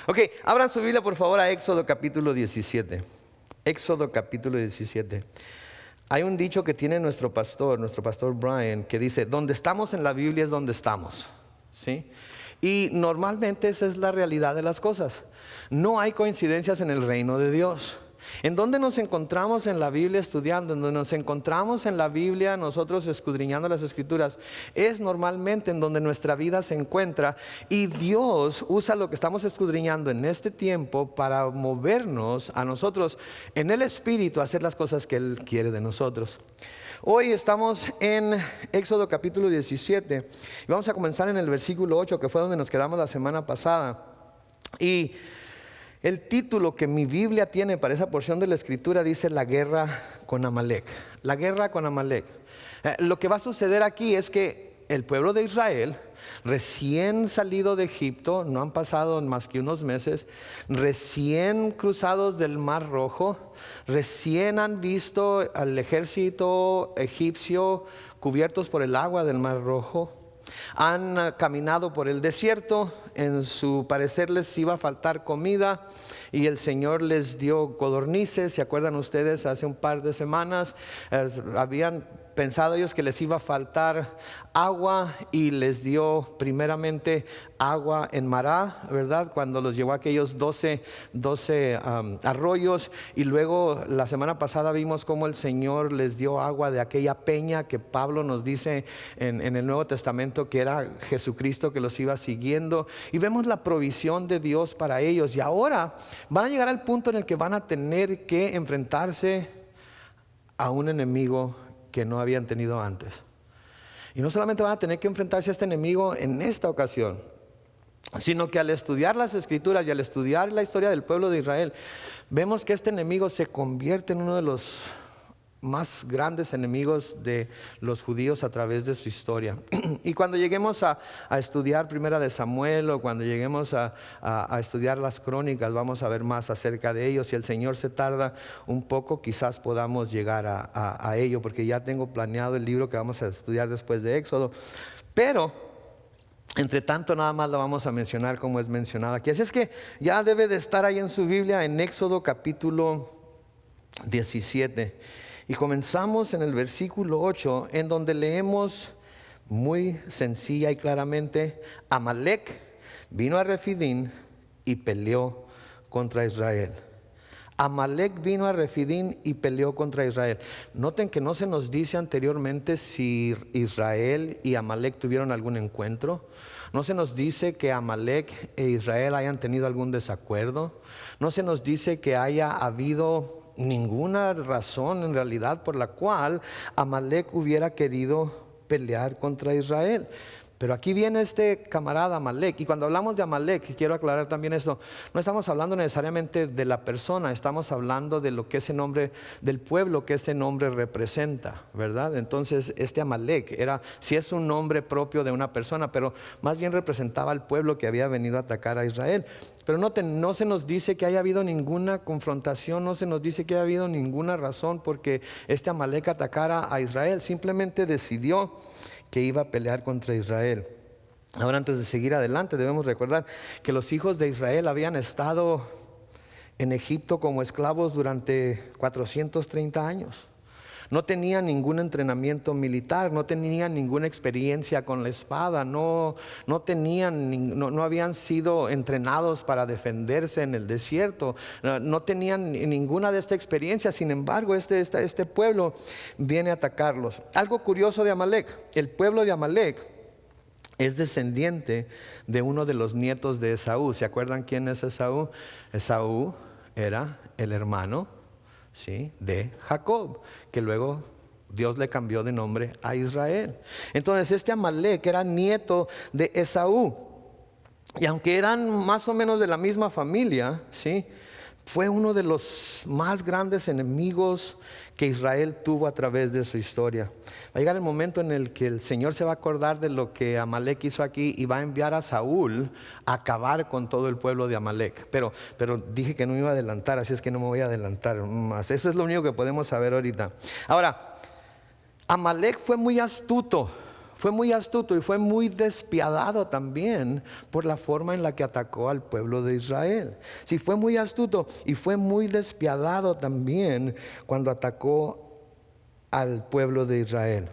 Ok, abran su Biblia por favor a Éxodo capítulo 17. Éxodo capítulo 17. Hay un dicho que tiene nuestro pastor Brian, que dice, donde estamos en la Biblia es donde estamos. ¿Sí? Y normalmente esa es la realidad de las cosas. No hay coincidencias en el reino de Dios. En donde nos encontramos en la Biblia estudiando, en donde nos encontramos en la Biblia nosotros escudriñando las Escrituras, es normalmente en donde nuestra vida se encuentra, y Dios usa lo que estamos escudriñando en este tiempo para movernos a nosotros en el Espíritu a hacer las cosas que Él quiere de nosotros. Hoy estamos en Éxodo capítulo 17 y vamos a comenzar en el versículo 8, que fue donde nos quedamos la semana pasada. Y el título que mi Biblia tiene para esa porción de la Escritura dice la guerra con Amalek. La guerra con Amalek. Lo que va a suceder aquí es que el pueblo de Israel, recién salido de Egipto, no han pasado más que unos meses, recién cruzados del Mar Rojo, recién han visto al ejército egipcio cubiertos por el agua del Mar Rojo. Han caminado por el desierto, en su parecer les iba a faltar comida y el Señor les dio codornices. ¿Se acuerdan ustedes? Hace un par de semanas habían pensado ellos que les iba a faltar agua y les dio primeramente agua en Mará, ¿verdad? Cuando los llevó a aquellos 12 arroyos, y luego la semana pasada vimos cómo el Señor les dio agua de aquella peña que Pablo nos dice en el Nuevo Testamento que era Jesucristo que los iba siguiendo, y vemos la provisión de Dios para ellos. Y ahora van a llegar al punto en el que van a tener que enfrentarse a un enemigo que no habían tenido antes. Y no solamente van a tener que enfrentarse a este enemigo en esta ocasión, sino que al estudiar las Escrituras y al estudiar la historia del pueblo de Israel, vemos que este enemigo se convierte en uno de los más grandes enemigos de los judíos a través de su historia. Y cuando lleguemos a estudiar Primera de Samuel, o cuando lleguemos a estudiar las Crónicas, vamos a ver más acerca de ellos. Si el Señor se tarda un poco, quizás podamos llegar a ello, porque ya tengo planeado el libro que vamos a estudiar después de Éxodo. Pero entre tanto nada más lo vamos a mencionar como es mencionado aquí. Así es que ya debe de estar ahí en su Biblia, en Éxodo capítulo 17. Y comenzamos en el versículo 8, en donde leemos muy sencilla y claramente: Amalek vino a Refidim y peleó contra Israel. Amalek vino a Refidim y peleó contra Israel. Noten que no se nos dice anteriormente si Israel y Amalek tuvieron algún encuentro. No se nos dice que Amalek e Israel hayan tenido algún desacuerdo. No se nos dice que haya habido ninguna razón en realidad por la cual Amalek hubiera querido pelear contra Israel. Pero aquí viene este camarada Amalek, y cuando hablamos de Amalek, quiero aclarar también esto, no estamos hablando necesariamente de la persona, estamos hablando de lo que ese nombre, del pueblo que ese nombre representa, ¿verdad? Entonces este Amalek sí es un nombre propio de una persona, pero más bien representaba al pueblo que había venido a atacar a Israel. Pero noten, no se nos dice que haya habido ninguna confrontación, no se nos dice que haya habido ninguna razón porque este Amalek atacara a Israel. Simplemente decidió que iba a pelear contra Israel. Ahora, antes de seguir adelante, debemos recordar que los hijos de Israel habían estado en Egipto como esclavos durante 430 años. No tenían ningún entrenamiento militar, no tenían ninguna experiencia con la espada, no habían sido entrenados para defenderse en el desierto, no tenían ninguna de esta experiencia. Sin embargo, este pueblo viene a atacarlos. Algo curioso de Amalek: el pueblo de Amalek es descendiente de uno de los nietos de Esaú. ¿Se acuerdan quién es Esaú? Esaú era el hermano, ¿sí?, de Jacob, que luego Dios le cambió de nombre a Israel. Entonces este Amalek era nieto de Esaú, y aunque eran más o menos de la misma familia, ¿sí?, fue uno de los más grandes enemigos que Israel tuvo a través de su historia. Va a llegar el momento en el que el Señor se va a acordar de lo que Amalek hizo aquí y va a enviar a Saúl a acabar con todo el pueblo de Amalek. Pero dije que no me iba a adelantar, así es que no me voy a adelantar más. Eso es lo único que podemos saber ahorita. Ahora, Amalek fue muy astuto. Fue muy astuto y fue muy despiadado también por la forma en la que atacó al pueblo de Israel. Sí, fue muy astuto y fue muy despiadado también cuando atacó al pueblo de Israel.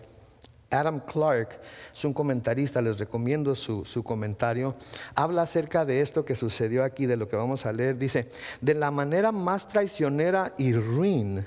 Adam Clark es un comentarista, les recomiendo su comentario. Habla acerca de esto que sucedió aquí, de lo que vamos a leer. Dice, de la manera más traicionera y ruin,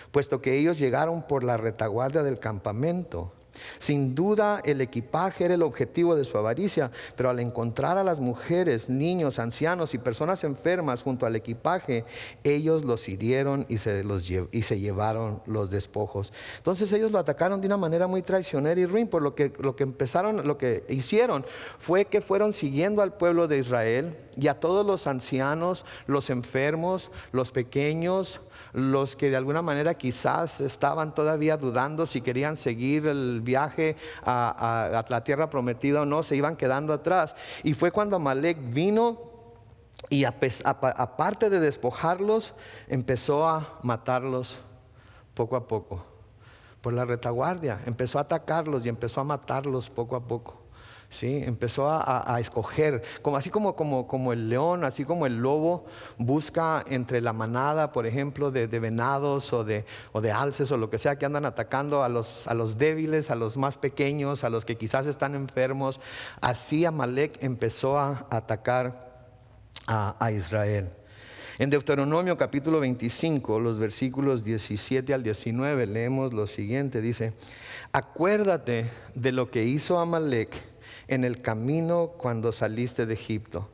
puesto que ellos llegaron por la retaguardia del campamento. Sin duda el equipaje era el objetivo de su avaricia, pero al encontrar a las mujeres, niños, ancianos y personas enfermas junto al equipaje, ellos los hirieron y se llevaron los despojos. Entonces ellos lo atacaron de una manera muy traicionera y ruin, por lo que hicieron fue que fueron siguiendo al pueblo de Israel y a todos los ancianos, los enfermos, los pequeños, los que de alguna manera quizás estaban todavía dudando si querían seguir el viaje a la tierra prometida o no, se iban quedando atrás. Y fue cuando Amalek vino y aparte de despojarlos, empezó a matarlos poco a poco. Por la retaguardia, empezó a atacarlos y empezó a matarlos poco a poco. ¿Sí? Empezó a escoger, así como el león, así como el lobo busca entre la manada, por ejemplo, de venados o de alces o lo que sea, que andan atacando a los débiles, a los más pequeños, a los que quizás están enfermos. Así Amalek empezó a atacar a Israel. En Deuteronomio capítulo 25, los versículos 17 al 19, leemos lo siguiente, dice: acuérdate de lo que hizo Amalek en el camino cuando saliste de Egipto.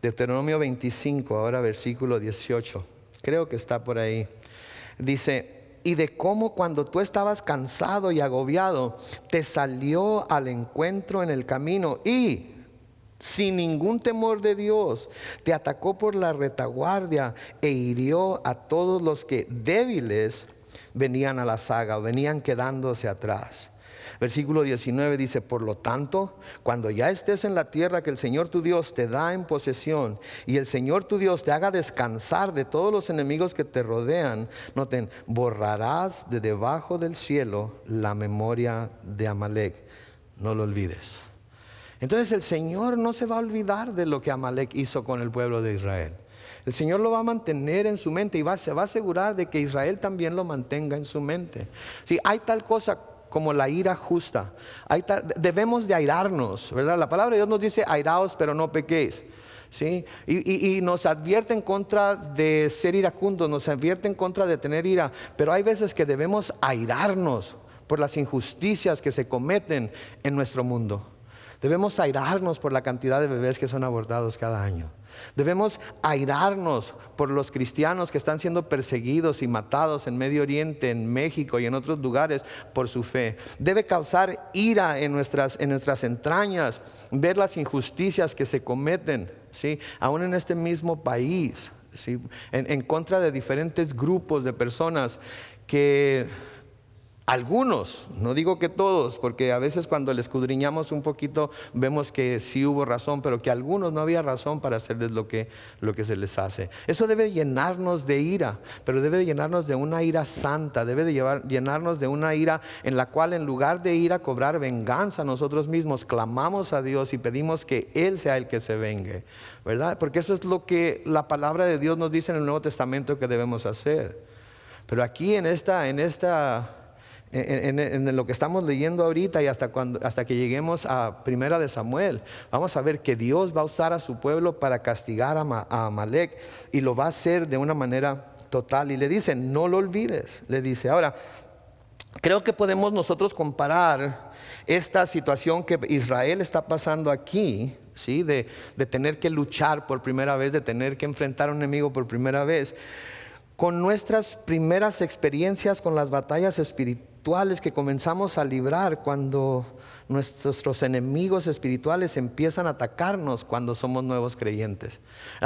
Deuteronomio 25, ahora versículo 18, creo que está por ahí. Dice, y de cómo cuando tú estabas cansado y agobiado, te salió al encuentro en el camino y sin ningún temor de Dios, te atacó por la retaguardia e hirió a todos los que débiles venían a la saga, venían quedándose atrás. Versículo 19 dice, por lo tanto, cuando ya estés en la tierra que el Señor tu Dios te da en posesión y el Señor tu Dios te haga descansar de todos los enemigos que te rodean, noten, borrarás de debajo del cielo la memoria de Amalek. No lo olvides. Entonces el Señor no se va a olvidar de lo que Amalek hizo con el pueblo de Israel. El Señor lo va a mantener en su mente y se va a asegurar de que Israel también lo mantenga en su mente. Sí, hay tal cosa como la ira justa. Debemos de airarnos, ¿verdad? La palabra de Dios nos dice, airaos pero no pequéis. ¿Sí? Y nos advierte en contra de ser iracundos, nos advierte en contra de tener ira, pero hay veces que debemos airarnos por las injusticias que se cometen en nuestro mundo. Debemos airarnos por la cantidad de bebés que son abortados cada año. Debemos airarnos por los cristianos que están siendo perseguidos y matados en Medio Oriente, en México y en otros lugares por su fe. Debe causar ira en nuestras entrañas ver las injusticias que se cometen, ¿sí? Aún en este mismo país, ¿sí? En contra de diferentes grupos de personas que algunos, no digo que todos, porque a veces cuando le escudriñamos un poquito vemos que sí hubo razón, pero que algunos no había razón para hacerles lo que se les hace. Eso debe llenarnos de ira, pero debe de llenarnos de una ira santa, debe de llenarnos de una ira en la cual en lugar de ir a cobrar venganza nosotros mismos, clamamos a Dios y pedimos que Él sea el que se vengue, ¿verdad? Porque eso es lo que la palabra de Dios nos dice en el Nuevo Testamento que debemos hacer. Pero aquí en lo que estamos leyendo ahorita y hasta que lleguemos a Primera de Samuel, vamos a ver que Dios va a usar a su pueblo para castigar a Amalek y lo va a hacer de una manera total. Y le dice, no lo olvides, le dice. Ahora, creo que podemos nosotros comparar esta situación que Israel está pasando aquí, ¿sí? de tener que luchar por primera vez, de tener que enfrentar a un enemigo por primera vez, con nuestras primeras experiencias con las batallas espirituales que comenzamos a librar cuando nuestros enemigos espirituales empiezan a atacarnos cuando somos nuevos creyentes.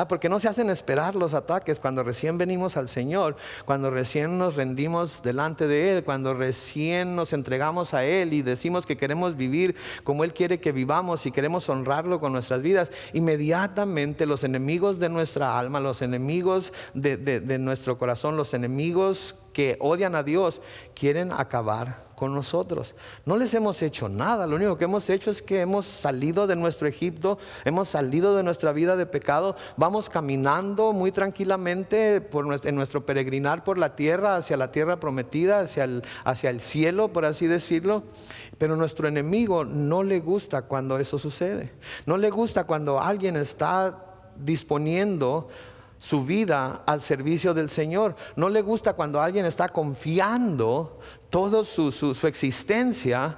Porque no se hacen esperar los ataques cuando recién venimos al Señor, cuando recién nos rendimos delante de Él, cuando recién nos entregamos a Él y decimos que queremos vivir como Él quiere que vivamos y queremos honrarlo con nuestras vidas. Inmediatamente los enemigos de nuestra alma, los enemigos de nuestro corazón, los enemigos que odian a Dios, quieren acabar con nosotros. No les hemos hecho nada, Lo único que hemos hecho es que hemos salido de nuestro Egipto, hemos salido de nuestra vida de pecado, vamos caminando muy tranquilamente en nuestro peregrinar por la tierra, hacia la tierra prometida, hacia el cielo, por así decirlo. Pero nuestro enemigo no le gusta cuando eso sucede. No le gusta cuando alguien está disponiendo su vida al servicio del Señor. No le gusta cuando alguien está confiando toda su existencia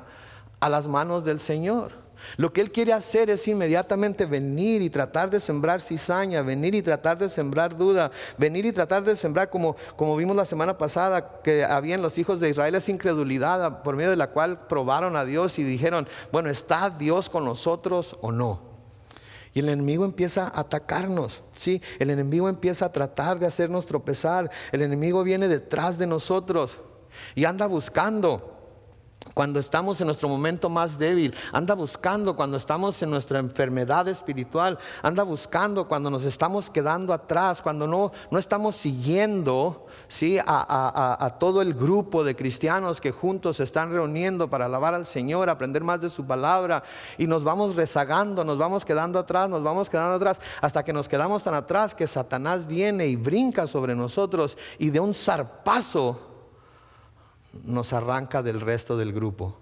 a las manos del Señor. Lo que Él quiere hacer es inmediatamente venir y tratar de sembrar cizaña, venir y tratar de sembrar duda, venir y tratar de sembrar como vimos la semana pasada que había en los hijos de Israel esa incredulidad por medio de la cual probaron a Dios y dijeron, bueno, ¿está Dios con nosotros o no? Y el enemigo empieza a atacarnos, ¿sí? El enemigo empieza a tratar de hacernos tropezar. El enemigo viene detrás de nosotros y anda buscando cuando estamos en nuestro momento más débil, anda buscando cuando estamos en nuestra enfermedad espiritual, anda buscando cuando nos estamos quedando atrás, cuando no estamos siguiendo, ¿sí? a todo el grupo de cristianos que juntos se están reuniendo para alabar al Señor, aprender más de su palabra, y nos vamos rezagando, nos vamos quedando atrás, hasta que nos quedamos tan atrás que Satanás viene y brinca sobre nosotros y de un zarpazo nos arranca del resto del grupo.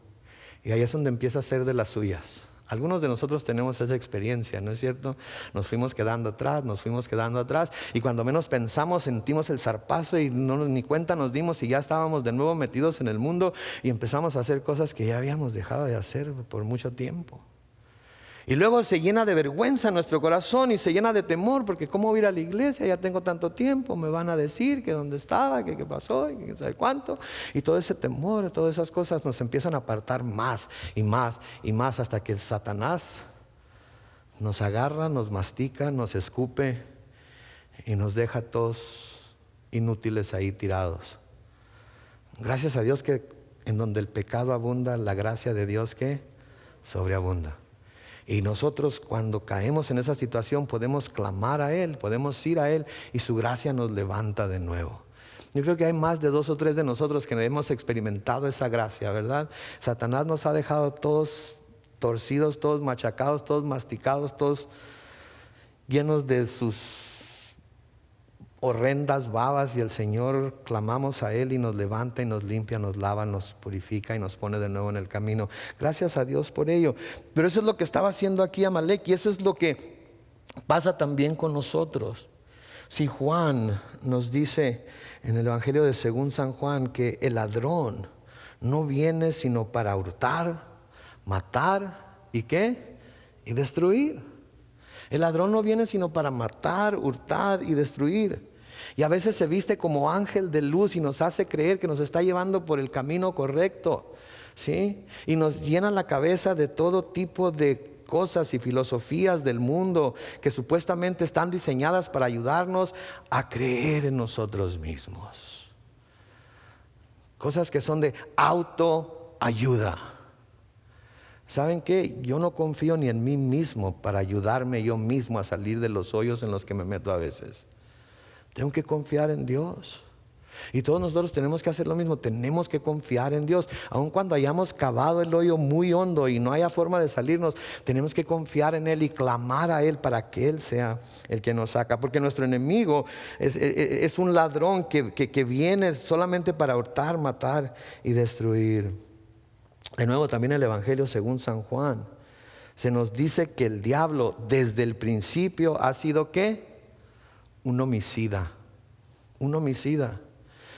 Y ahí es donde empieza a ser de las suyas. Algunos de nosotros tenemos esa experiencia, ¿no es cierto? Nos fuimos quedando atrás, y cuando menos pensamos sentimos el zarpazo y ni cuenta nos dimos y ya estábamos de nuevo metidos en el mundo y empezamos a hacer cosas que ya habíamos dejado de hacer por mucho tiempo. Y luego se llena de vergüenza nuestro corazón y se llena de temor, porque ¿cómo voy a ir a la iglesia? Ya tengo tanto tiempo, me van a decir que dónde estaba, que qué pasó, y que sabe cuánto. Y todo ese temor, todas esas cosas nos empiezan a apartar más y más y más, hasta que Satanás nos agarra, nos mastica, nos escupe y nos deja todos inútiles ahí tirados. Gracias a Dios que en donde el pecado abunda, la gracia de Dios que sobreabunda. Y nosotros cuando caemos en esa situación podemos clamar a Él, podemos ir a Él y su gracia nos levanta de nuevo. Yo creo que hay más de 2 o 3 de nosotros que hemos experimentado esa gracia, ¿verdad? Satanás nos ha dejado todos torcidos, todos machacados, todos masticados, todos llenos de sus horrendas babas, y el Señor clamamos a Él y nos levanta y nos limpia, nos lava, nos purifica y nos pone de nuevo en el camino. Gracias a Dios por ello. Pero eso es lo que estaba haciendo aquí Amalek, y eso es lo que pasa también con nosotros. Si Juan nos dice en el Evangelio de según San Juan que el ladrón no viene sino para hurtar, matar y ¿qué? Y destruir. El ladrón no viene sino para matar, hurtar y destruir. Y a veces se viste como ángel de luz y nos hace creer que nos está llevando por el camino correcto, ¿sí? Y nos llena la cabeza de todo tipo de cosas y filosofías del mundo que supuestamente están diseñadas para ayudarnos a creer en nosotros mismos. Cosas que son de autoayuda. ¿Saben qué? Yo no confío ni en mí mismo para ayudarme yo mismo a salir de los hoyos en los que me meto a veces. Tengo que confiar en Dios. Y todos nosotros tenemos que hacer lo mismo. Tenemos que confiar en Dios. Aun cuando hayamos cavado el hoyo muy hondo y no haya forma de salirnos, tenemos que confiar en Él y clamar a Él para que Él sea el que nos saca. Porque nuestro enemigo es un ladrón que viene solamente para hurtar, matar y destruir. De nuevo, también el Evangelio según San Juan se nos dice que el diablo desde el principio ha sido ¿qué? Un homicida. Un homicida.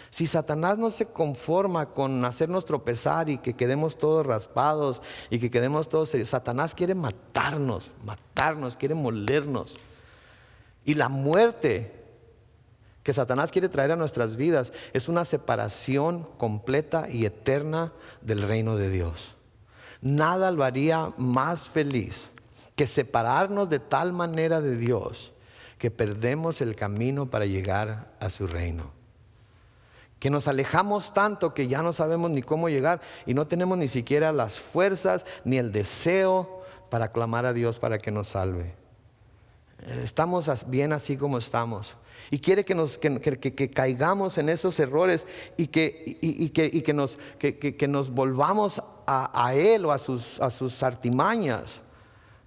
Si Satanás no se conforma con hacernos tropezar y que quedemos todos raspados y que quedemos todos serios, Satanás quiere matarnos, quiere molernos. Y la muerte que Satanás quiere traer a nuestras vidas es una separación completa y eterna del reino de Dios. Nada lo haría más feliz que separarnos de tal manera de Dios que perdemos el camino para llegar a su reino. Que nos alejamos tanto que ya no sabemos ni cómo llegar y no tenemos ni siquiera las fuerzas ni el deseo para clamar a Dios para que nos salve. Estamos bien así como estamos. Y quiere que caigamos en esos errores y que nos volvamos a Él o a sus artimañas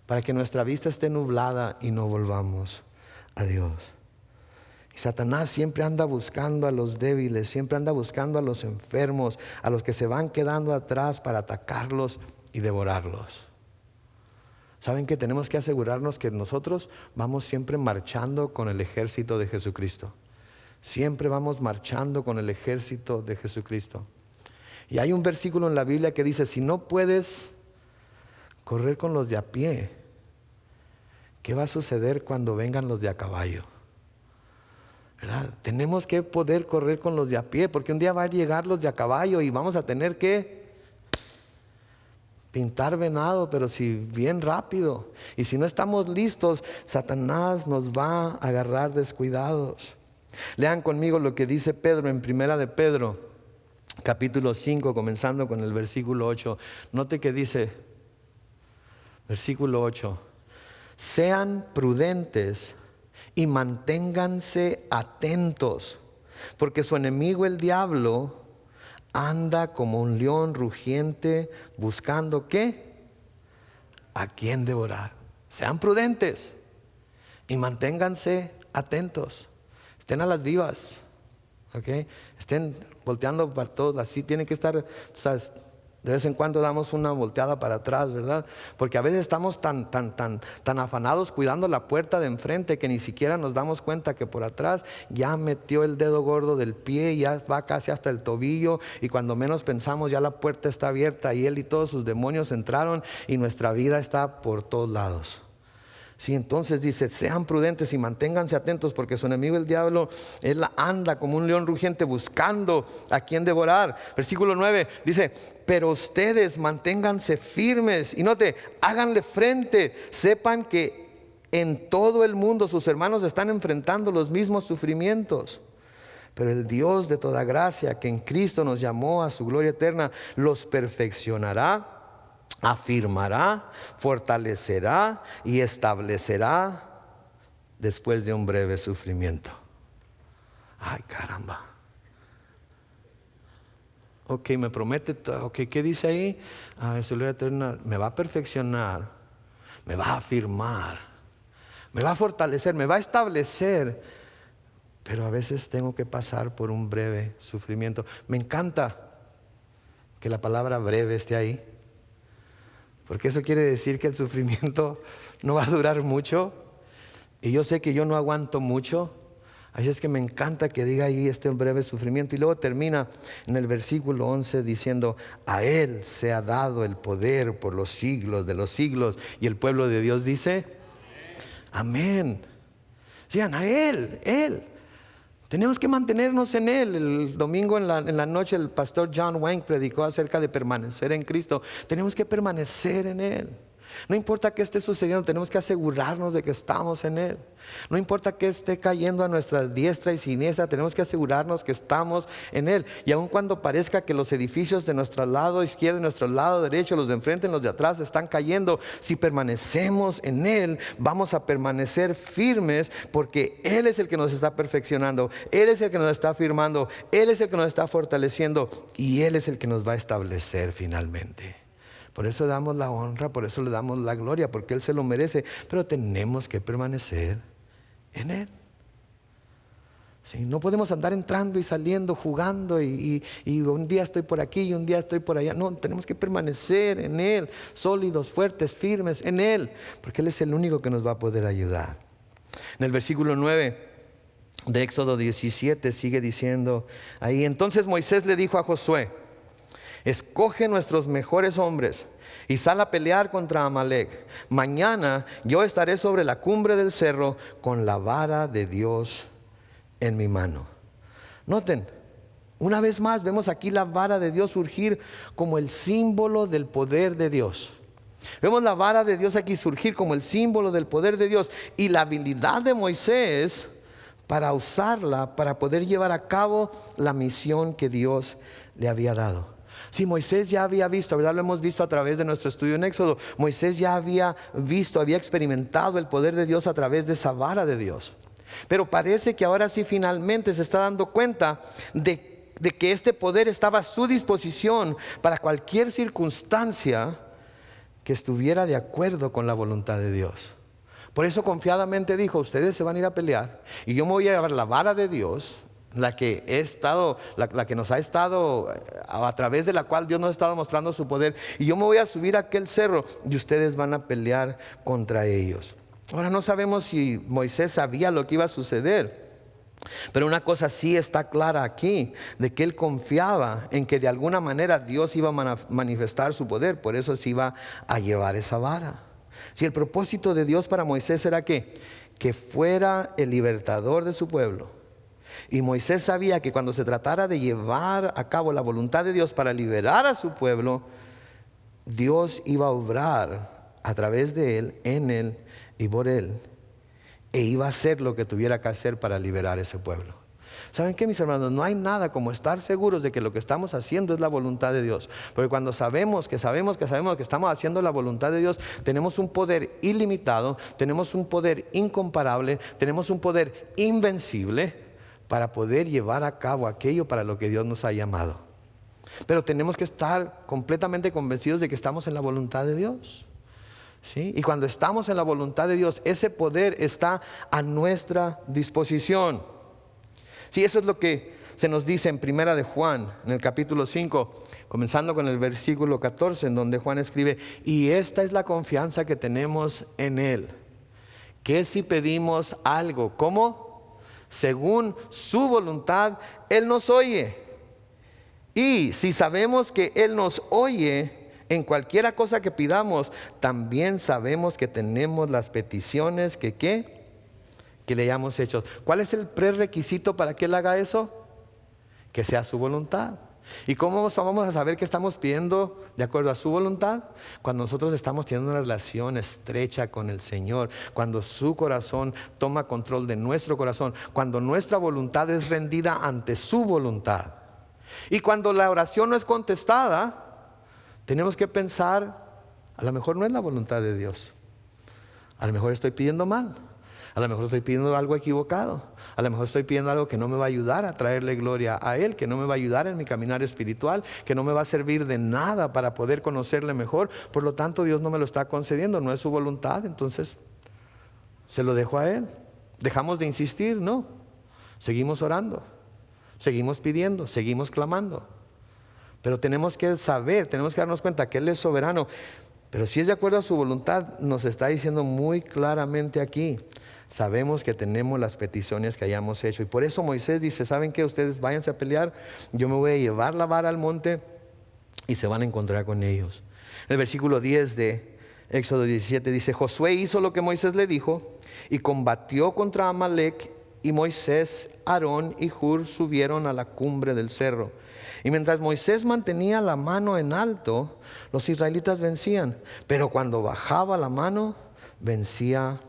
para que nuestra vista esté nublada y no volvamos a Dios. Y Satanás siempre anda buscando a los débiles, siempre anda buscando a los enfermos, a los que se van quedando atrás para atacarlos y devorarlos. ¿Saben que tenemos que asegurarnos que nosotros vamos siempre marchando con el ejército de Jesucristo? Siempre vamos marchando con el ejército de Jesucristo. Y hay un versículo en la Biblia que dice, si no puedes correr con los de a pie, ¿qué va a suceder cuando vengan los de a caballo? ¿Verdad? Tenemos que poder correr con los de a pie, porque un día va a llegar los de a caballo y vamos a tener que pintar venado, pero si bien rápido. Y si no estamos listos, Satanás nos va a agarrar descuidados. Lean conmigo lo que dice Pedro en Primera de Pedro, capítulo 5, comenzando con el versículo 8. Note que dice, versículo 8, sean prudentes y manténganse atentos, porque su enemigo el diablo anda como un león rugiente buscando ¿qué? ¿A quién devorar? Sean prudentes y manténganse atentos. Estén a las vivas, ¿ok? Estén volteando para todos, así tienen que estar, ¿sabes? De vez en cuando damos una volteada para atrás, ¿verdad? Porque a veces estamos tan afanados cuidando la puerta de enfrente que ni siquiera nos damos cuenta que por atrás ya metió el dedo gordo del pie, ya va casi hasta el tobillo, y cuando menos pensamos ya la puerta está abierta y él y todos sus demonios entraron y nuestra vida está por todos lados. Sí, entonces dice, sean prudentes y manténganse atentos, porque su enemigo el diablo, él anda como un león rugiente buscando a quien devorar. Versículo 9 dice, pero ustedes manténganse firmes y note, háganle frente, sepan que en todo el mundo sus hermanos están enfrentando los mismos sufrimientos. Pero el Dios de toda gracia, que en Cristo nos llamó a su gloria eterna, los perfeccionará, afirmará, fortalecerá y establecerá después de un breve sufrimiento. Ay, caramba. Ok, me promete, ok, ¿qué dice ahí? Su gloria eterna me va a perfeccionar, me va a afirmar, me va a fortalecer, me va a establecer. Pero a veces tengo que pasar por un breve sufrimiento. Me encanta que la palabra breve esté ahí, porque eso quiere decir que el sufrimiento no va a durar mucho. Y yo sé que yo no aguanto mucho. Así es que me encanta que diga ahí este breve sufrimiento. Y luego termina en el versículo 11 diciendo, a Él se ha dado el poder por los siglos de los siglos. Y el pueblo de Dios dice, amén. Digan, a Él. Tenemos que mantenernos en Él. El domingo en la noche el pastor John Wayne predicó acerca de permanecer en Cristo. Tenemos que permanecer en Él. No importa qué esté sucediendo, tenemos que asegurarnos de que estamos en Él. No importa qué esté cayendo a nuestra diestra y siniestra, tenemos que asegurarnos que estamos en Él. Y aun cuando parezca que los edificios de nuestro lado izquierdo y nuestro lado derecho, los de enfrente y los de atrás están cayendo, si permanecemos en Él, vamos a permanecer firmes, porque Él es el que nos está perfeccionando, Él es el que nos está afirmando, Él es el que nos está fortaleciendo y Él es el que nos va a establecer finalmente. Por eso le damos la honra, por eso le damos la gloria, porque Él se lo merece. Pero tenemos que permanecer en Él. ¿Sí? No podemos andar entrando y saliendo, jugando y un día estoy por aquí y un día estoy por allá. No, tenemos que permanecer en Él, sólidos, fuertes, firmes en Él, porque Él es el único que nos va a poder ayudar. En el versículo 9 de Éxodo 17 sigue diciendo ahí, entonces Moisés le dijo a Josué, escoge nuestros mejores hombres y sal a pelear contra Amalec. Mañana yo estaré sobre la cumbre del cerro con la vara de Dios en mi mano. Noten, una vez más vemos aquí la vara de Dios surgir como el símbolo del poder de Dios. Vemos la vara de Dios aquí surgir como el símbolo del poder de Dios y la habilidad de Moisés para usarla para poder llevar a cabo la misión que Dios le había dado. Sí, Moisés ya había visto, ¿verdad? Lo hemos visto a través de nuestro estudio en Éxodo. Moisés ya había visto, había experimentado el poder de Dios a través de esa vara de Dios. Pero parece que ahora sí finalmente se está dando cuenta de de que este poder estaba a su disposición para cualquier circunstancia que estuviera de acuerdo con la voluntad de Dios. Por eso confiadamente dijo, ustedes se van a ir a pelear y yo me voy a llevar la vara de Dios, la que nos ha estado, a través de la cual Dios nos ha estado mostrando su poder, y yo me voy a subir a aquel cerro y ustedes van a pelear contra ellos. Ahora no sabemos si Moisés sabía lo que iba a suceder, pero una cosa sí está clara aquí, de que él confiaba en que de alguna manera Dios iba a manifestar su poder, por eso se iba a llevar esa vara. Si el propósito de Dios para Moisés era que fuera el libertador de su pueblo, y Moisés sabía que cuando se tratara de llevar a cabo la voluntad de Dios para liberar a su pueblo, Dios iba a obrar a través de él, en él y por él, e iba a hacer lo que tuviera que hacer para liberar ese pueblo. ¿Saben qué, mis hermanos? No hay nada como estar seguros de que lo que estamos haciendo es la voluntad de Dios. Porque cuando sabemos que estamos haciendo la voluntad de Dios, tenemos un poder ilimitado, tenemos un poder incomparable, tenemos un poder invencible para poder llevar a cabo aquello para lo que Dios nos ha llamado. Pero tenemos que estar completamente convencidos de que estamos en la voluntad de Dios. ¿Sí? Y cuando estamos en la voluntad de Dios, ese poder está a nuestra disposición. Sí, eso es lo que se nos dice en Primera de Juan, en el capítulo 5, comenzando con el versículo 14, en donde Juan escribe, y esta es la confianza que tenemos en Él, que si pedimos algo, ¿cómo? Según su voluntad, Él nos oye. Y si sabemos que Él nos oye, en cualquiera cosa que pidamos, también sabemos que tenemos las peticiones que le hayamos hecho. ¿Cuál es el prerequisito para que Él haga eso? Que sea su voluntad. ¿Y cómo vamos a saber que estamos pidiendo de acuerdo a su voluntad? Cuando nosotros estamos teniendo una relación estrecha con el Señor, cuando su corazón toma control de nuestro corazón, cuando nuestra voluntad es rendida ante su voluntad. Y cuando la oración no es contestada, tenemos que pensar, a lo mejor no es la voluntad de Dios. A lo mejor estoy pidiendo mal. A lo mejor estoy pidiendo algo equivocado. A lo mejor estoy pidiendo algo que no me va a ayudar a traerle gloria a Él, que no me va a ayudar en mi caminar espiritual, que no me va a servir de nada para poder conocerle mejor. Por lo tanto, Dios no me lo está concediendo, no es su voluntad. Entonces, se lo dejo a Él. Dejamos de insistir, no. Seguimos orando, seguimos pidiendo, seguimos clamando. Pero tenemos que saber, tenemos que darnos cuenta que Él es soberano. Pero si es de acuerdo a su voluntad, nos está diciendo muy claramente aquí. Sabemos que tenemos las peticiones que hayamos hecho. Y por eso Moisés dice, ¿saben qué? Ustedes váyanse a pelear, yo me voy a llevar la vara al monte y se van a encontrar con ellos. El versículo 10 de Éxodo 17 dice, Josué hizo lo que Moisés le dijo y combatió contra Amalec, y Moisés, Aarón y Hur subieron a la cumbre del cerro. Y mientras Moisés mantenía la mano en alto, los israelitas vencían. Pero cuando bajaba la mano, vencía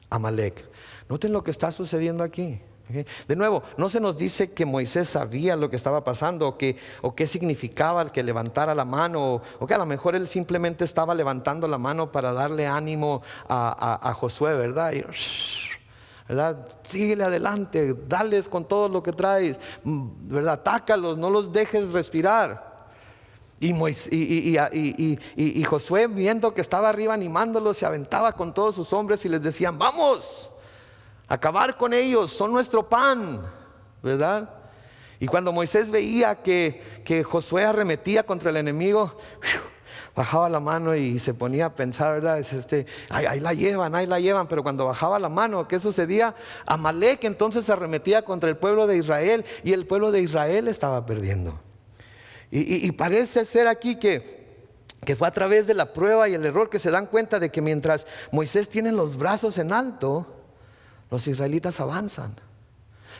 Amalec. Noten lo que está sucediendo aquí. ¿Okay? De nuevo, no se nos dice que Moisés sabía lo que estaba pasando o qué significaba el que levantara la mano o que a lo mejor él simplemente estaba levantando la mano para darle ánimo a Josué, ¿verdad? Y, ¿verdad? Síguele adelante, dales con todo lo que traes, ¿verdad? Atácalos, no los dejes respirar. Y Josué, viendo que estaba arriba animándolos, se aventaba con todos sus hombres y les decían, vamos, acabar con ellos, son nuestro pan, ¿verdad? Y cuando Moisés veía que Josué arremetía contra el enemigo, bajaba la mano y se ponía a pensar, ¿verdad? Ahí la llevan, pero cuando bajaba la mano, ¿qué sucedía? Amalec entonces se arremetía contra el pueblo de Israel y el pueblo de Israel estaba perdiendo. Y parece ser aquí que fue a través de la prueba y el error que se dan cuenta de que mientras Moisés tiene los brazos en alto, los israelitas avanzan.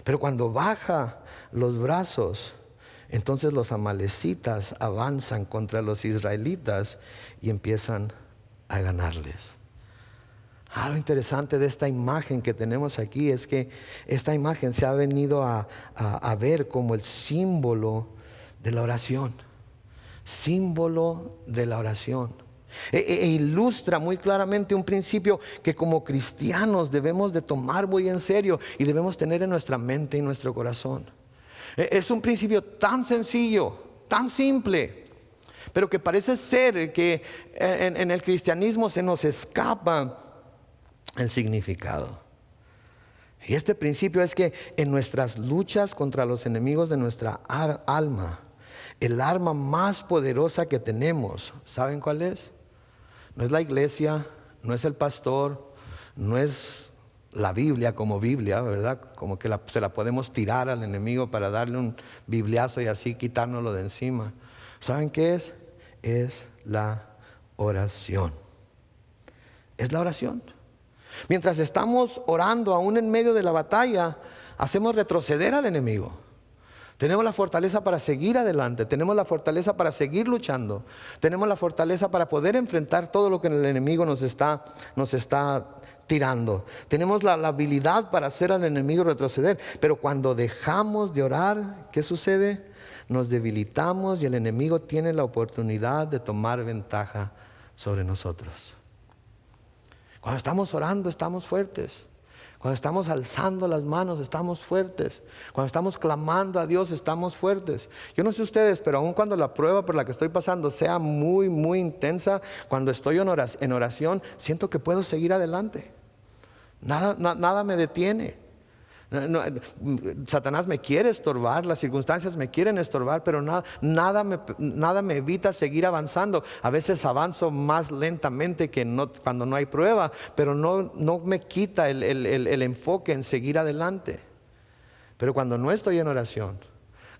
Pero cuando baja los brazos, entonces los amalecitas avanzan contra los israelitas y empiezan a ganarles. Algo interesante de esta imagen que tenemos aquí es que esta imagen se ha venido a ver como el símbolo de la oración. Símbolo de la oración. E ilustra muy claramente un principio que como cristianos debemos de tomar muy en serio y debemos tener en nuestra mente y nuestro corazón. Es un principio tan sencillo, tan simple, pero que parece ser que en el cristianismo se nos escapa el significado. Y este principio es que en nuestras luchas contra los enemigos de nuestra alma, el arma más poderosa que tenemos, ¿saben cuál es? No es la iglesia, no es el pastor, no es la Biblia como Biblia, ¿verdad? Como que se la podemos tirar al enemigo para darle un bibliazo y así quitárnoslo de encima. ¿Saben qué es? Es la oración. Es la oración. Mientras estamos orando aún en medio de la batalla, hacemos retroceder al enemigo. Tenemos la fortaleza para seguir adelante, tenemos la fortaleza para seguir luchando, tenemos la fortaleza para poder enfrentar todo lo que el enemigo nos está tirando. Tenemos la habilidad para hacer al enemigo retroceder, pero cuando dejamos de orar, ¿qué sucede? Nos debilitamos y el enemigo tiene la oportunidad de tomar ventaja sobre nosotros. Cuando estamos orando, estamos fuertes. Cuando estamos alzando las manos, estamos fuertes. Cuando estamos clamando a Dios, estamos fuertes. Yo no sé ustedes, pero aun cuando la prueba por la que estoy pasando sea muy, muy intensa, cuando estoy en oración, siento que puedo seguir adelante. Nada me detiene. Satanás me quiere estorbar, las circunstancias me quieren estorbar, pero nada me evita seguir avanzando. A veces avanzo más lentamente que cuando no hay prueba, pero no me quita el enfoque en seguir adelante. Pero cuando no estoy en oración,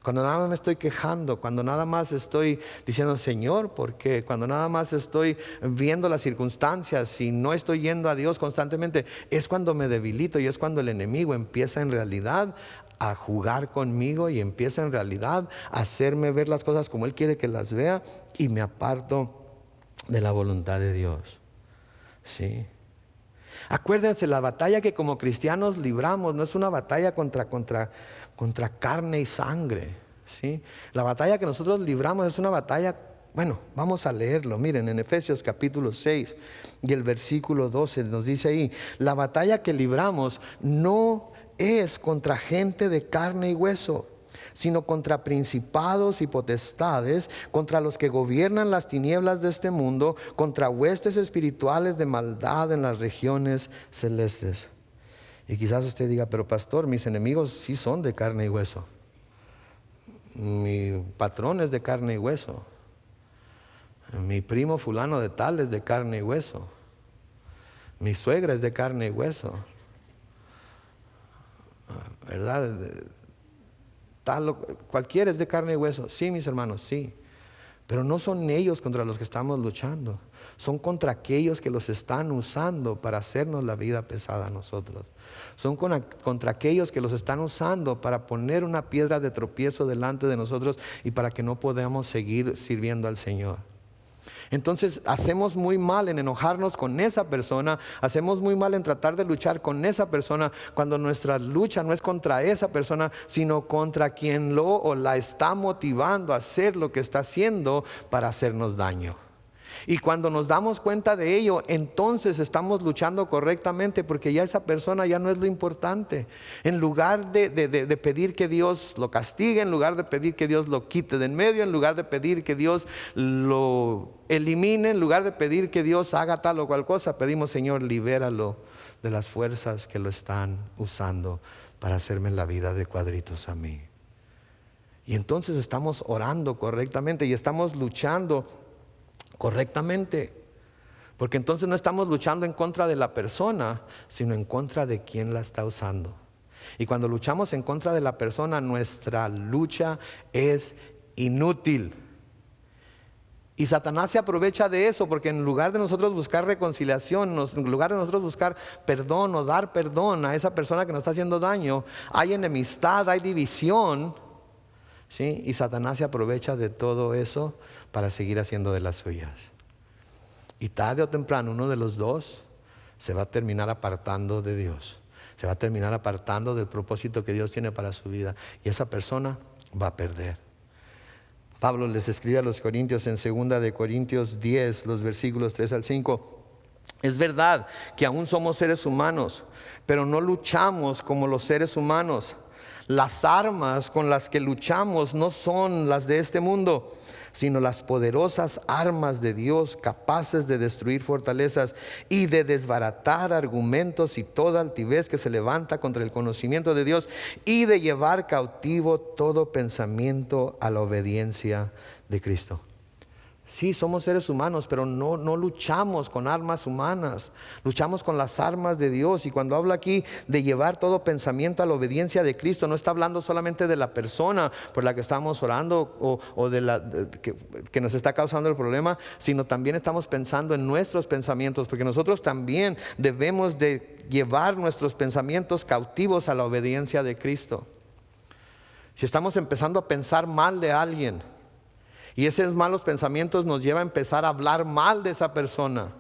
cuando nada más me estoy quejando, cuando nada más estoy diciendo Señor, ¿por qué? Cuando nada más estoy viendo las circunstancias y no estoy yendo a Dios constantemente, es cuando me debilito y es cuando el enemigo empieza en realidad a jugar conmigo y empieza en realidad a hacerme ver las cosas como Él quiere que las vea y me aparto de la voluntad de Dios. ¿Sí? Acuérdense, la batalla que como cristianos libramos no es una batalla contra carne y sangre, ¿sí? La batalla que nosotros libramos es una batalla, bueno, vamos a leerlo. Miren, en Efesios capítulo 6 y el versículo 12 nos dice ahí: la batalla que libramos no es contra gente de carne y hueso, sino contra principados y potestades, contra los que gobiernan las tinieblas de este mundo, contra huestes espirituales de maldad en las regiones celestes. Y quizás usted diga, pero pastor, mis enemigos sí son de carne y hueso. Mi patrón es de carne y hueso. Mi primo fulano de tal es de carne y hueso. Mi suegra es de carne y hueso. ¿Verdad? Cualquiera es de carne y hueso. Sí, mis hermanos, sí. Pero no son ellos contra los que estamos luchando. Son contra aquellos que los están usando para hacernos la vida pesada a nosotros. Son contra aquellos que los están usando para poner una piedra de tropiezo delante de nosotros y para que no podamos seguir sirviendo al Señor. Entonces hacemos muy mal en enojarnos con esa persona, hacemos muy mal en tratar de luchar con esa persona, cuando nuestra lucha no es contra esa persona, sino contra quien lo o la está motivando a hacer lo que está haciendo para hacernos daño. Y cuando nos damos cuenta de ello, entonces estamos luchando correctamente, porque ya esa persona ya no es lo importante. En lugar de pedir que Dios lo castigue, en lugar de pedir que Dios lo quite de en medio, en lugar de pedir que Dios lo elimine, en lugar de pedir que Dios haga tal o cual cosa, pedimos: Señor, libéralo de las fuerzas que lo están usando para hacerme la vida de cuadritos a mí. Y entonces estamos orando correctamente y estamos luchando correctamente, porque entonces no estamos luchando en contra de la persona, sino en contra de quien la está usando. Y cuando luchamos en contra de la persona, nuestra lucha es inútil. Y Satanás se aprovecha de eso, porque en lugar de nosotros buscar reconciliación, en lugar de nosotros buscar perdón o dar perdón a esa persona que nos está haciendo daño, hay enemistad, hay división, ¿sí? Y Satanás se aprovecha de todo eso para seguir haciendo de las suyas. Y tarde o temprano uno de los dos se va a terminar apartando de Dios. Se va a terminar apartando del propósito que Dios tiene para su vida. Y esa persona va a perder. Pablo les escribe a los Corintios en 2 de Corintios 10, los versículos 3 al 5. Es verdad que aún somos seres humanos, pero no luchamos como los seres humanos. Las armas con las que luchamos no son las de este mundo, sino las poderosas armas de Dios, capaces de destruir fortalezas y de desbaratar argumentos y toda altivez que se levanta contra el conocimiento de Dios, y de llevar cautivo todo pensamiento a la obediencia de Cristo. Sí, somos seres humanos, pero no luchamos con armas humanas, luchamos con las armas de Dios. Y cuando habla aquí de llevar todo pensamiento a la obediencia de Cristo, no está hablando solamente de la persona por la que estamos orando o que nos está causando el problema, sino también estamos pensando en nuestros pensamientos, porque nosotros también debemos de llevar nuestros pensamientos cautivos a la obediencia de Cristo. Si estamos empezando a pensar mal de alguien, y esos malos pensamientos nos llevan a empezar a hablar mal de esa persona,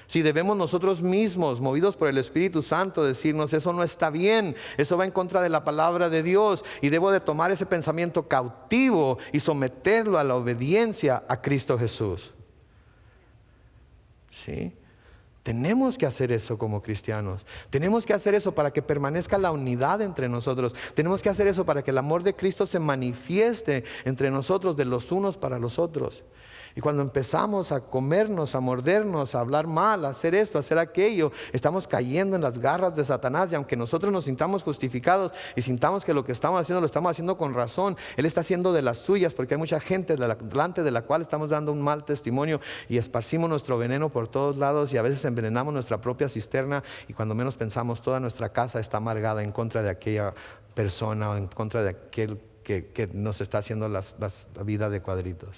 si debemos nosotros mismos, movidos por el Espíritu Santo, decirnos: eso no está bien, eso va en contra de la palabra de Dios, y debo de tomar ese pensamiento cautivo y someterlo a la obediencia a Cristo Jesús. ¿Sí? Tenemos que hacer eso como cristianos. Tenemos que hacer eso para que permanezca la unidad entre nosotros. Tenemos que hacer eso para que el amor de Cristo se manifieste entre nosotros, de los unos para los otros. Y cuando empezamos a comernos, a mordernos, a hablar mal, a hacer esto, a hacer aquello, estamos cayendo en las garras de Satanás. Y aunque nosotros nos sintamos justificados y sintamos que lo que estamos haciendo lo estamos haciendo con razón, Él está haciendo de las suyas, porque hay mucha gente delante de la cual estamos dando un mal testimonio, y esparcimos nuestro veneno por todos lados, y a veces envenenamos nuestra propia cisterna, y cuando menos pensamos, toda nuestra casa está amargada en contra de aquella persona o en contra de aquel que nos está haciendo la vida de cuadritos.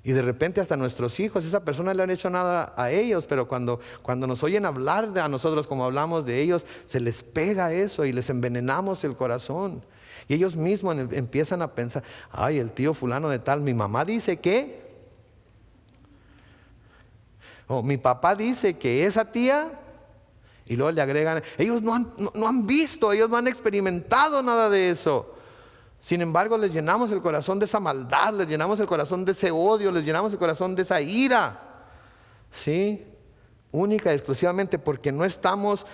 Y de repente hasta nuestros hijos, esa persona le han hecho nada a ellos, pero cuando nos oyen hablar a nosotros como hablamos de ellos, se les pega eso y les envenenamos el corazón. Y ellos mismos empiezan a pensar: ay, el tío fulano de tal, mi mamá dice que, o mi papá dice que esa tía, y luego le agregan, ellos no han visto, ellos no han experimentado nada de eso. Sin embargo, les llenamos el corazón de esa maldad, les llenamos el corazón de ese odio, les llenamos el corazón de esa ira. ¿Sí? Única y exclusivamente porque no estamos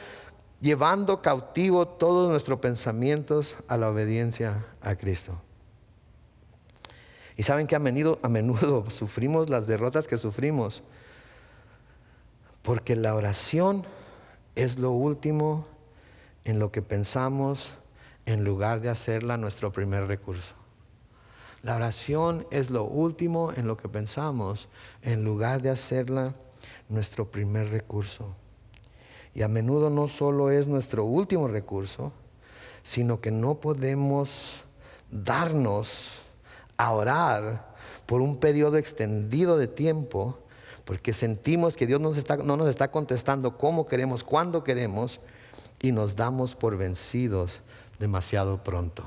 llevando cautivo todos nuestros pensamientos a la obediencia a Cristo. Y saben que a menudo sufrimos las derrotas que sufrimos porque la oración es lo último en lo que pensamos, en lugar de hacerla nuestro primer recurso. La oración es lo último en lo que pensamos, en lugar de hacerla nuestro primer recurso. Y a menudo no solo es nuestro último recurso, sino que no podemos darnos a orar por un periodo extendido de tiempo, porque sentimos que Dios no nos está contestando como queremos, cuando queremos, y nos damos por vencidos demasiado pronto.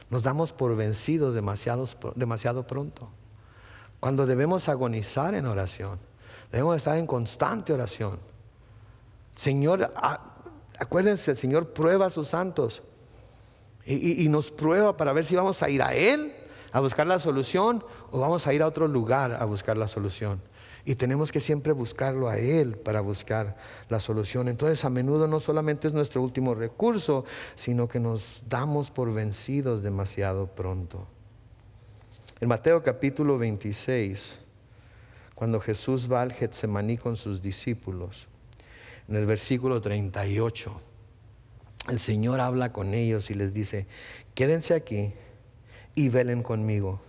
Nos damos por vencidos demasiado pronto. Cuando debemos agonizar en oración, debemos estar en constante oración. Señor, acuérdense, el Señor prueba a sus santos y nos prueba para ver si vamos a ir a Él a buscar la solución o vamos a ir a otro lugar a buscar la solución. Y tenemos que siempre buscarlo a Él para buscar la solución. Entonces, a menudo no solamente es nuestro último recurso, sino que nos damos por vencidos demasiado pronto. En Mateo capítulo 26, cuando Jesús va al Getsemaní con sus discípulos, en el versículo 38, el Señor habla con ellos y les dice: quédense aquí y velen conmigo,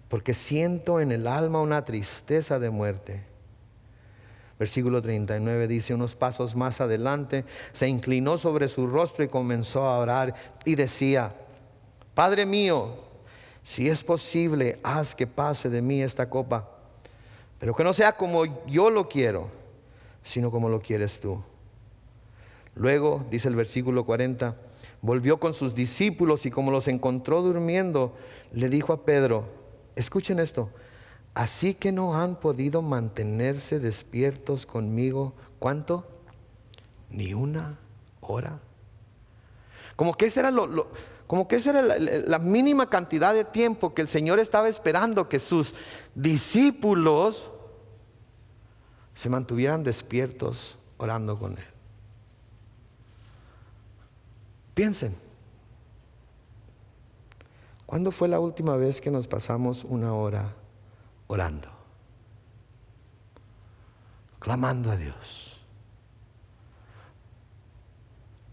porque siento en el alma una tristeza de muerte. Versículo 39 dice: unos pasos más adelante se inclinó sobre su rostro y comenzó a orar y decía: Padre mío, si es posible, haz que pase de mí esta copa, pero que no sea como yo lo quiero, sino como lo quieres tú. Luego, dice el versículo 40, volvió con sus discípulos y como los encontró durmiendo, le dijo a Pedro: escuchen esto, así que no han podido mantenerse despiertos conmigo, ¿cuánto? Ni una hora. Como que esa era la mínima cantidad de tiempo que el Señor estaba esperando que sus discípulos se mantuvieran despiertos orando con Él. Piensen, ¿Cuándo fue la última vez que nos pasamos una hora orando? Clamando a Dios.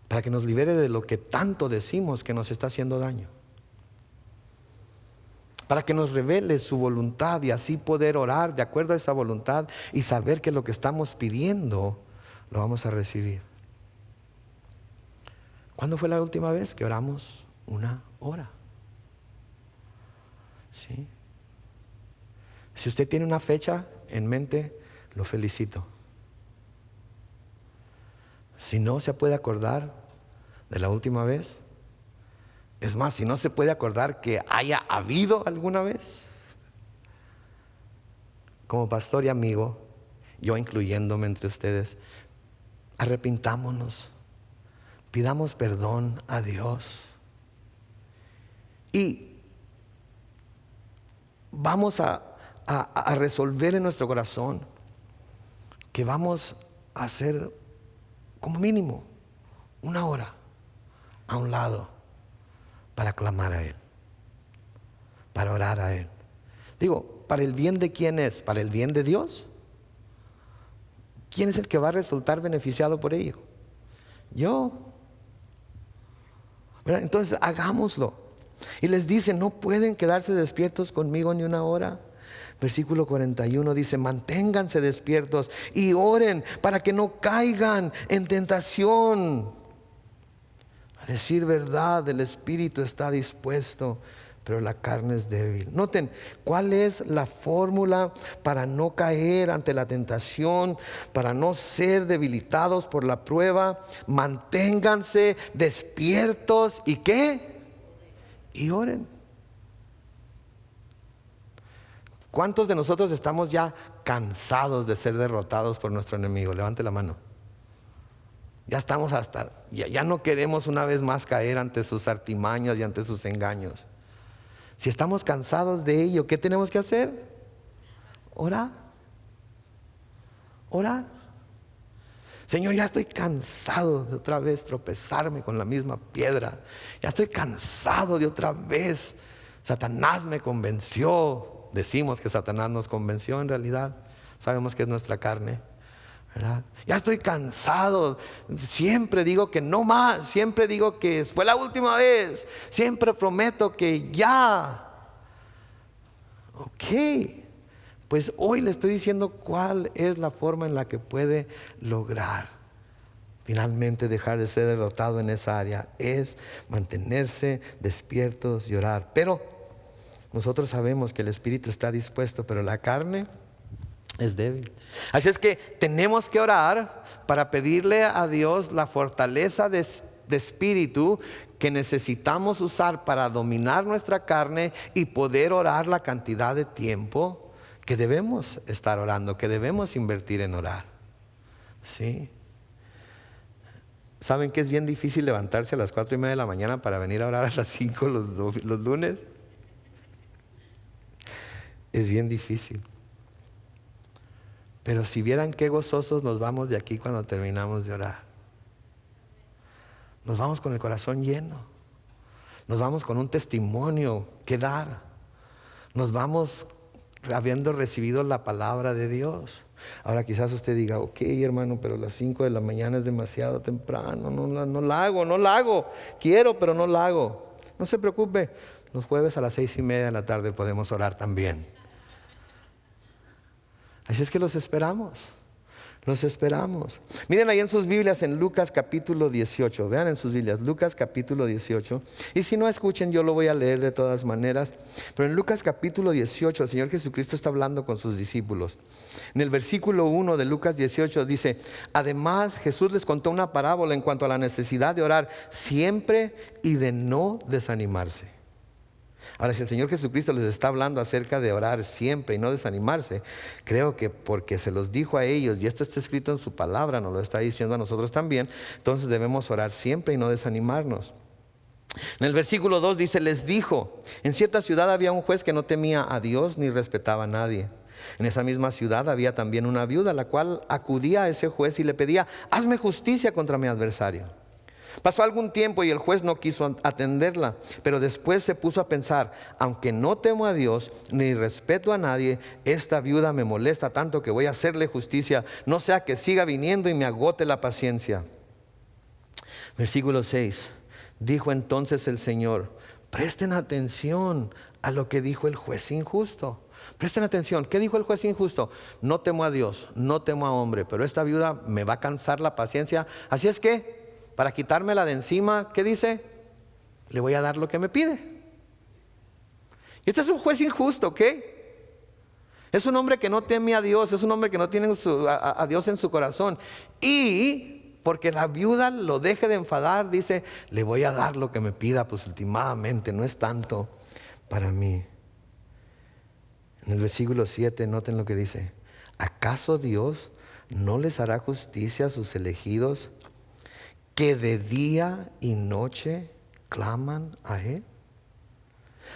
Para que nos libere de lo que tanto decimos que nos está haciendo daño. Para que nos revele su voluntad y así poder orar de acuerdo a esa voluntad y saber que lo que estamos pidiendo lo vamos a recibir. ¿Cuándo fue la última vez que oramos una hora? ¿Sí? Si usted tiene una fecha en mente, lo felicito. Si no se puede acordar de la última vez, es más, si no se puede acordar que haya habido alguna vez, como pastor y amigo, yo incluyéndome entre ustedes, arrepintámonos, pidamos perdón a Dios y vamos a resolver en nuestro corazón que vamos a hacer como mínimo una hora a un lado para clamar a Él, para orar a Él. Digo, ¿para el bien de quién es? ¿Para el bien de Dios? ¿Quién es el que va a resultar beneficiado por ello? Yo. ¿Verdad? Entonces hagámoslo. Y les dice, no pueden quedarse despiertos conmigo ni una hora. Versículo 41 dice, manténganse despiertos y oren para que no caigan en tentación. A decir verdad, el espíritu está dispuesto, pero la carne es débil. Noten, ¿cuál es la fórmula para no caer ante la tentación, para no ser debilitados por la prueba? Manténganse despiertos y ¿qué? Y oren. ¿Cuántos de nosotros estamos ya cansados de ser derrotados por nuestro enemigo? Levante la mano. Ya estamos ya no queremos una vez más caer ante sus artimañas y ante sus engaños. Si estamos cansados de ello, ¿qué tenemos que hacer? Orar. Orar. Señor, ya estoy cansado de otra vez tropezarme con la misma piedra. Ya estoy cansado de otra vez. Satanás me convenció. Decimos que Satanás nos convenció, en realidad sabemos que es nuestra carne. ¿Verdad? Ya estoy cansado, siempre digo que no más, siempre digo que fue la última vez, siempre prometo que ya. Ok, pues hoy le estoy diciendo cuál es la forma en la que puede lograr finalmente dejar de ser derrotado en esa área. Es mantenerse despiertos y orar. Pero nosotros sabemos que el espíritu está dispuesto, pero la carne es débil. Así es que tenemos que orar para pedirle a Dios la fortaleza de espíritu que necesitamos usar para dominar nuestra carne y poder orar la cantidad de tiempo que debemos estar orando, que debemos invertir en orar. ¿Sí? ¿Saben que es bien difícil levantarse a las 4:30 de la mañana para venir a orar a las 5 los lunes? Es bien difícil. Pero si vieran qué gozosos nos vamos de aquí cuando terminamos de orar. Nos vamos con el corazón lleno. Nos vamos con un testimonio que dar. Nos vamos habiendo recibido la palabra de Dios. Ahora quizás usted diga, ok hermano, pero las 5 de la mañana es demasiado temprano. No la hago. Quiero, pero no la hago. No se preocupe. Los jueves a las 6:30 de la tarde podemos orar también. Así es que los esperamos. Miren ahí en sus Biblias en Lucas capítulo 18. Vean en sus Biblias, Lucas capítulo 18. Y si no escuchen, yo lo voy a leer de todas maneras. Pero en Lucas capítulo 18, el Señor Jesucristo está hablando con sus discípulos. En el versículo 1 de Lucas 18 dice, además Jesús les contó una parábola en cuanto a la necesidad de orar siempre y de no desanimarse. Ahora, si el Señor Jesucristo les está hablando acerca de orar siempre y no desanimarse, creo que porque se los dijo a ellos y esto está escrito en su palabra, nos lo está diciendo a nosotros también, entonces debemos orar siempre y no desanimarnos. En el versículo 2 dice, les dijo, en cierta ciudad había un juez que no temía a Dios ni respetaba a nadie. En esa misma ciudad había también una viuda, la cual acudía a ese juez y le pedía, hazme justicia contra mi adversario. Pasó algún tiempo y el juez no quiso atenderla, pero después se puso a pensar: aunque no temo a Dios ni respeto a nadie, esta viuda me molesta tanto que voy a hacerle justicia, no sea que siga viniendo y me agote la paciencia. Versículo 6. Dijo entonces el Señor: presten atención a lo que dijo el juez injusto. Presten atención. ¿Qué dijo el juez injusto? No temo a Dios, no temo a hombre, pero esta viuda me va a cansar la paciencia. Así es que, para quitármela de encima, ¿qué dice? Le voy a dar lo que me pide. Y este es un juez injusto, ¿qué? Es un hombre que no teme a Dios, es un hombre que no tiene a Dios en su corazón. Y porque la viuda lo deje de enfadar, dice: le voy a dar lo que me pida, pues últimamente no es tanto para mí. En el versículo 7, noten lo que dice: ¿acaso Dios no les hará justicia a sus elegidos que de día y noche claman a Él?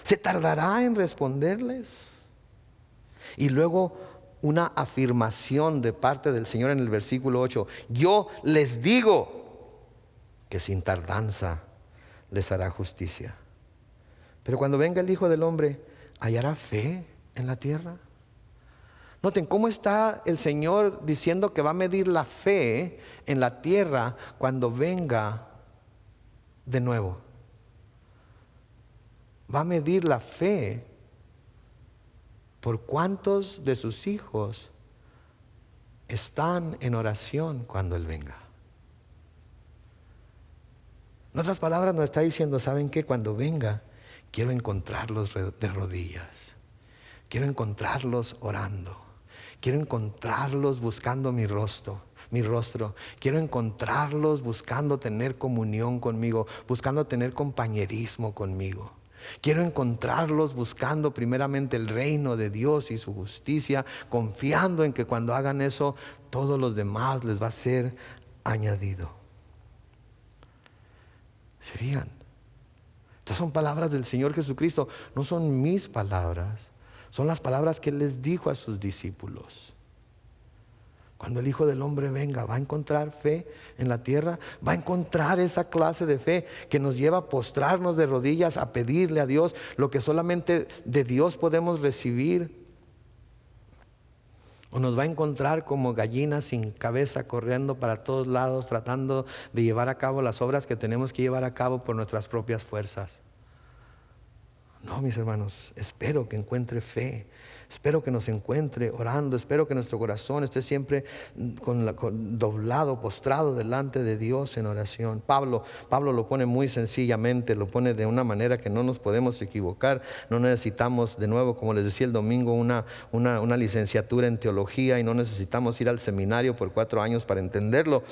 ¿Se tardará en responderles? Y luego una afirmación de parte del Señor en el versículo 8: yo les digo que sin tardanza les hará justicia. Pero cuando venga el Hijo del Hombre, ¿hallará fe en la tierra? Noten cómo está el Señor diciendo que va a medir la fe en la tierra cuando venga de nuevo. Va a medir la fe por cuántos de sus hijos están en oración cuando Él venga. En otras palabras nos está diciendo: ¿saben qué? Cuando venga, quiero encontrarlos de rodillas. Quiero encontrarlos orando. Quiero encontrarlos buscando mi rostro. Quiero encontrarlos buscando tener comunión conmigo, buscando tener compañerismo conmigo. Quiero encontrarlos buscando primeramente el reino de Dios y su justicia, confiando en que cuando hagan eso, todos los demás les va a ser añadido. ¿Se fijan? Estas son palabras del Señor Jesucristo, no son mis palabras. Son las palabras que Él les dijo a sus discípulos. Cuando el Hijo del Hombre venga, ¿va a encontrar fe en la tierra? ¿Va a encontrar esa clase de fe que nos lleva a postrarnos de rodillas, a pedirle a Dios lo que solamente de Dios podemos recibir? ¿O nos va a encontrar como gallinas sin cabeza, corriendo para todos lados, tratando de llevar a cabo las obras que tenemos que llevar a cabo por nuestras propias fuerzas? No, mis hermanos, espero que encuentre fe, espero que nos encuentre orando, espero que nuestro corazón esté siempre doblado, postrado delante de Dios en oración. Pablo lo pone muy sencillamente, lo pone de una manera que no nos podemos equivocar. No necesitamos, de nuevo, como les decía el domingo, una licenciatura en teología, y no necesitamos ir al seminario por 4 años para entenderlo.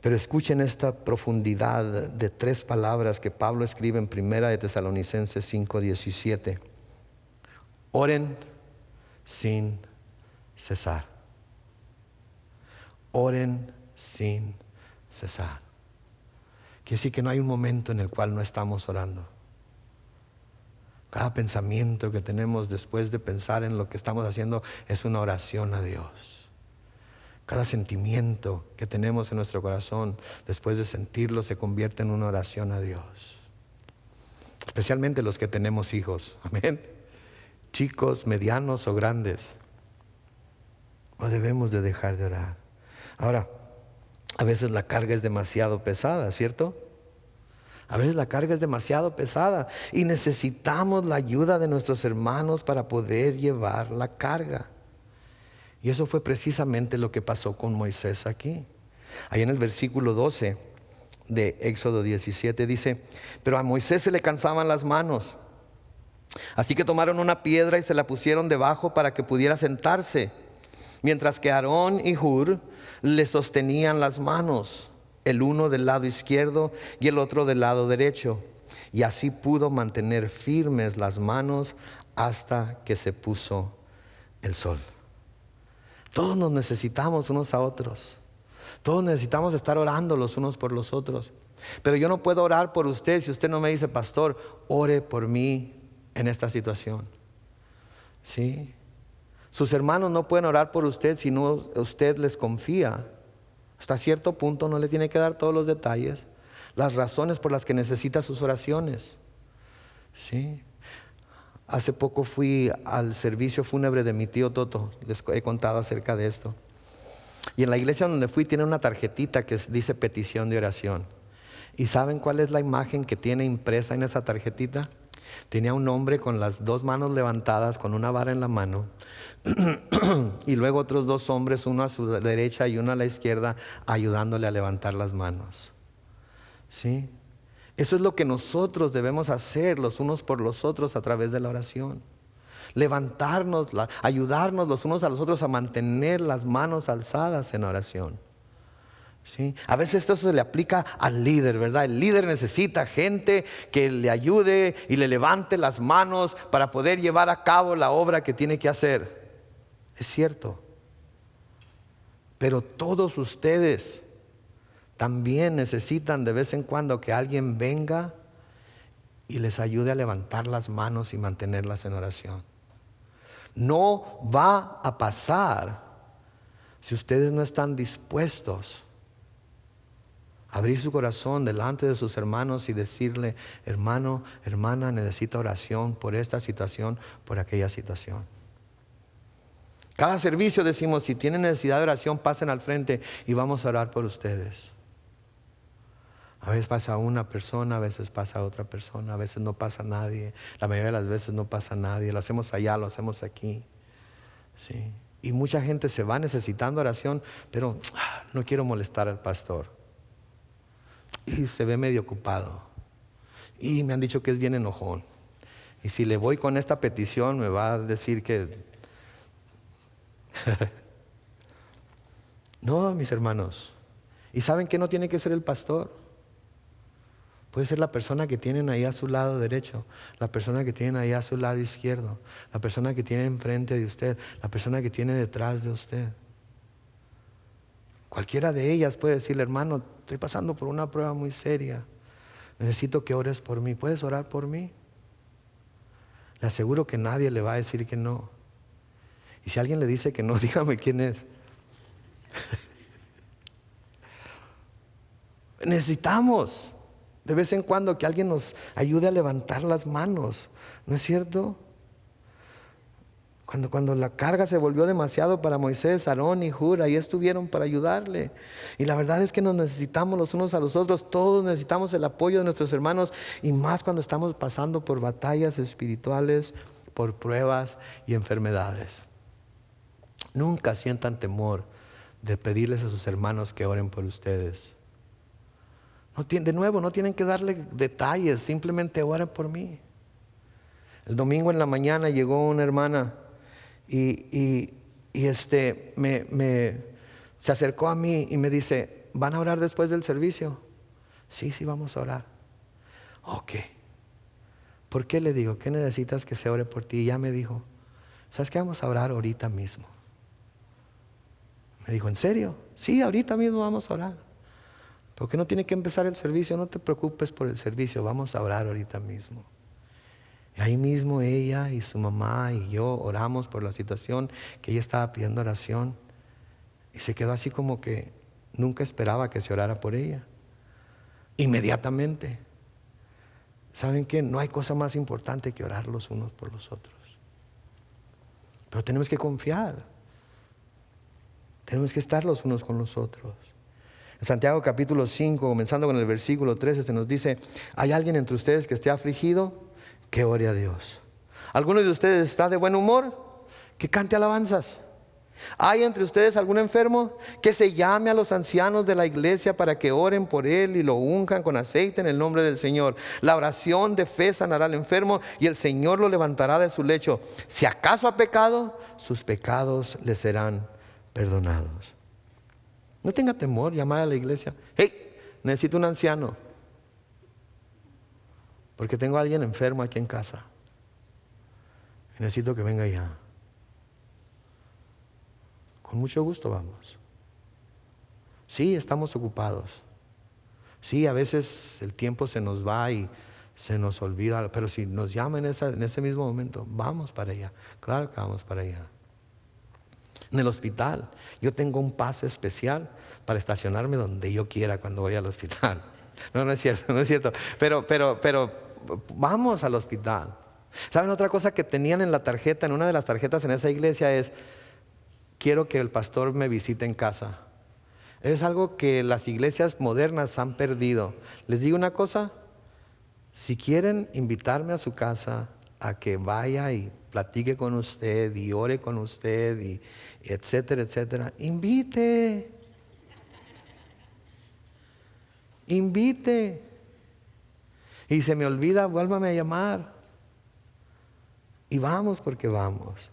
Pero escuchen esta profundidad de 3 palabras que Pablo escribe en 1 de Tesalonicenses 5:17. Oren sin cesar. Oren sin cesar. Quiere decir que no hay un momento en el cual no estamos orando. Cada pensamiento que tenemos después de pensar en lo que estamos haciendo es una oración a Dios. Cada sentimiento que tenemos en nuestro corazón, después de sentirlo, se convierte en una oración a Dios. Especialmente los que tenemos hijos, amén. Chicos, medianos o grandes. No debemos de dejar de orar. Ahora, a veces la carga es demasiado pesada, ¿cierto? A veces la carga es demasiado pesada y necesitamos la ayuda de nuestros hermanos para poder llevar la carga. Y eso fue precisamente lo que pasó con Moisés aquí. Ahí en el versículo 12 de Éxodo 17 dice: pero a Moisés se le cansaban las manos. Así que tomaron una piedra y se la pusieron debajo para que pudiera sentarse, mientras que Aarón y Hur le sostenían las manos, el uno del lado izquierdo y el otro del lado derecho. Y así pudo mantener firmes las manos hasta que se puso el sol. Todos nos necesitamos unos a otros. Todos necesitamos estar orando los unos por los otros. Pero yo no puedo orar por usted si usted no me dice: pastor, ore por mí en esta situación. ¿Sí? Sus hermanos no pueden orar por usted si no usted les confía. Hasta cierto punto no le tiene que dar todos los detalles, las razones por las que necesita sus oraciones. ¿Sí? Hace poco fui al servicio fúnebre de mi tío Toto, les he contado acerca de esto. Y en la iglesia donde fui tiene una tarjetita que dice petición de oración. ¿Y saben cuál es la imagen que tiene impresa en esa tarjetita? Tenía un hombre con las dos manos levantadas, con una vara en la mano, y luego otros dos hombres, uno a su derecha y uno a la izquierda, ayudándole a levantar las manos. ¿Sí? Eso es lo que nosotros debemos hacer los unos por los otros a través de la oración. Levantarnos, ayudarnos los unos a los otros a mantener las manos alzadas en oración. ¿Sí? A veces esto se le aplica al líder, ¿verdad? El líder necesita gente que le ayude y le levante las manos para poder llevar a cabo la obra que tiene que hacer. Es cierto. Pero todos ustedes también necesitan de vez en cuando que alguien venga y les ayude a levantar las manos y mantenerlas en oración. No va a pasar si ustedes no están dispuestos a abrir su corazón delante de sus hermanos y decirle: hermano, hermana, necesito oración por esta situación, por aquella situación. Cada servicio decimos: si tienen necesidad de oración, pasen al frente y vamos a orar por ustedes. A veces pasa una persona, a veces pasa otra persona, a veces no pasa nadie. La mayoría de las veces no pasa nadie. Lo hacemos allá, lo hacemos aquí. ¿Sí? Y mucha gente se va necesitando oración, pero no quiero molestar al pastor. Y se ve medio ocupado. Y me han dicho que es bien enojón. Y si le voy con esta petición, me va a decir que... No, mis hermanos. ¿Y saben que no tiene que ser el pastor? Puede ser la persona que tienen ahí a su lado derecho, la persona que tienen ahí a su lado izquierdo, la persona que tiene enfrente de usted, la persona que tiene detrás de usted. Cualquiera de ellas puede decirle: hermano, estoy pasando por una prueba muy seria, necesito que ores por mí. ¿Puedes orar por mí? Le aseguro que nadie le va a decir que no. Y si alguien le dice que no, dígame quién es. Necesitamos de vez en cuando que alguien nos ayude a levantar las manos, ¿no es cierto? Cuando la carga se volvió demasiado para Moisés, Aarón y Hur, ahí estuvieron para ayudarle. Y la verdad es que nos necesitamos los unos a los otros. Todos necesitamos el apoyo de nuestros hermanos, y más cuando estamos pasando por batallas espirituales, por pruebas y enfermedades. Nunca sientan temor de pedirles a sus hermanos que oren por ustedes. De nuevo, no tienen que darle detalles, simplemente oren por mí. El domingo en la mañana llegó una hermana y se acercó a mí y me dice: ¿van a orar después del servicio? Sí, vamos a orar. Ok. ¿Por qué? Le digo: ¿qué necesitas que se ore por ti? Y ya me dijo: ¿sabes qué? Vamos a orar ahorita mismo. Me dijo: ¿en serio? Sí, ahorita mismo vamos a orar. ¿Por qué no tiene que empezar el servicio? No te preocupes por el servicio, vamos a orar ahorita mismo. Y ahí mismo ella y su mamá y yo oramos por la situación que ella estaba pidiendo oración. Y se quedó así como que nunca esperaba que se orara por ella. Inmediatamente. ¿Saben qué? No hay cosa más importante que orar los unos por los otros. Pero tenemos que confiar. Tenemos que estar los unos con los otros. En Santiago capítulo 5, comenzando con el versículo 13, se nos dice: ¿hay alguien entre ustedes que esté afligido? Que ore a Dios. ¿Alguno de ustedes está de buen humor? Que cante alabanzas. ¿Hay entre ustedes algún enfermo? Que se llame a los ancianos de la iglesia para que oren por él y lo unjan con aceite en el nombre del Señor. La oración de fe sanará al enfermo y el Señor lo levantará de su lecho. Si acaso ha pecado, sus pecados le serán perdonados. No tenga temor, llamar a la iglesia: hey, necesito un anciano, porque tengo a alguien enfermo aquí en casa. Necesito que venga ya. Con mucho gusto vamos. Sí, estamos ocupados. Sí, a veces el tiempo se nos va y se nos olvida, pero si nos llama en ese mismo momento, vamos para allá. Claro que vamos para allá. En el hospital, yo tengo un pase especial para estacionarme donde yo quiera cuando voy al hospital. No, no es cierto, no es cierto. Pero vamos al hospital. ¿Saben otra cosa que tenían en la tarjeta, en una de las tarjetas en esa iglesia es, quiero que el pastor me visite en casa? Es algo que las iglesias modernas han perdido. Les digo una cosa, si quieren invitarme a su casa a que vaya y platique con usted y ore con usted y etcétera, etcétera, invite. Y se me olvida, vuélvame a llamar. Y vamos porque vamos.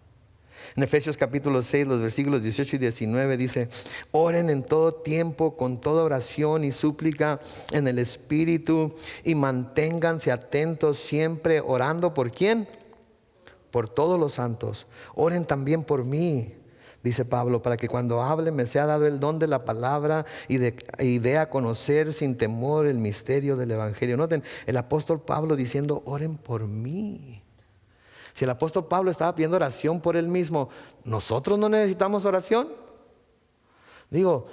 En Efesios capítulo 6, los versículos 18 y 19 dice, oren en todo tiempo con toda oración y súplica en el Espíritu y manténganse atentos siempre orando. ¿Por quién? Por todos los santos. Oren también por mí, dice Pablo, para que cuando hable me sea dado el don de la palabra y dé a conocer sin temor el misterio del Evangelio. Noten, el apóstol Pablo diciendo, oren por mí. Si el apóstol Pablo estaba pidiendo oración por él mismo, ¿nosotros no necesitamos oración? Digo,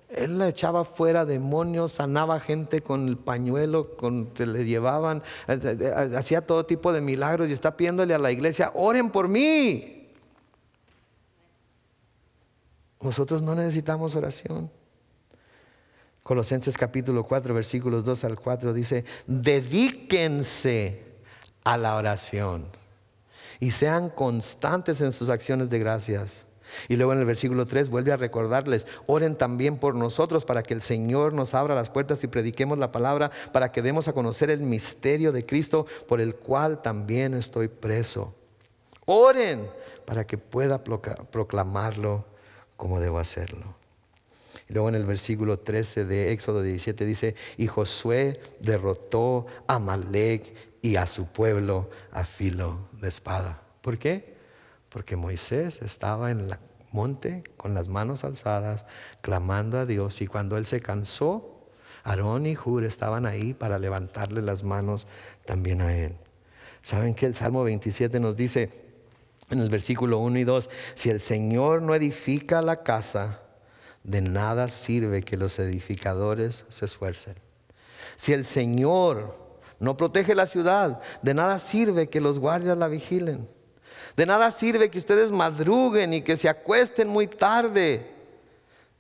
él le echaba fuera demonios, sanaba gente con el pañuelo, se le llevaban, hacía todo tipo de milagros y está pidiéndole a la iglesia, oren por mí. Nosotros no necesitamos oración. Colosenses capítulo 4, versículos 2 al 4 dice, dedíquense a la oración y sean constantes en sus acciones de gracias. Y luego en el versículo 3 vuelve a recordarles, oren también por nosotros para que el Señor nos abra las puertas y prediquemos la palabra, para que demos a conocer el misterio de Cristo, por el cual también estoy preso. Oren para que pueda proclamarlo como debo hacerlo. Y luego en el versículo 13 de Éxodo 17 dice, y Josué derrotó a Amalec y a su pueblo a filo de espada. ¿Por qué? Porque Moisés estaba en el monte con las manos alzadas, clamando a Dios, y cuando él se cansó, Aarón y Hur estaban ahí para levantarle las manos también a él. ¿Saben que el Salmo 27 nos dice en el versículo 1 y 2, si el Señor no edifica la casa, de nada sirve que los edificadores se esfuercen? Si el Señor no protege la ciudad, de nada sirve que los guardias la vigilen. De nada sirve que ustedes madruguen y que se acuesten muy tarde,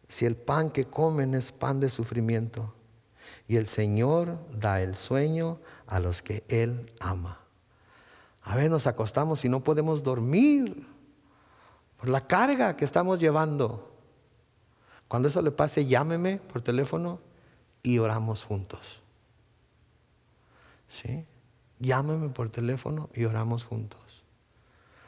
si el pan que comen es pan de sufrimiento. Y el Señor da el sueño a los que Él ama. A veces nos acostamos y no podemos dormir por la carga que estamos llevando. Cuando eso le pase, llámeme por teléfono y oramos juntos. ¿Sí? Llámeme por teléfono y oramos juntos.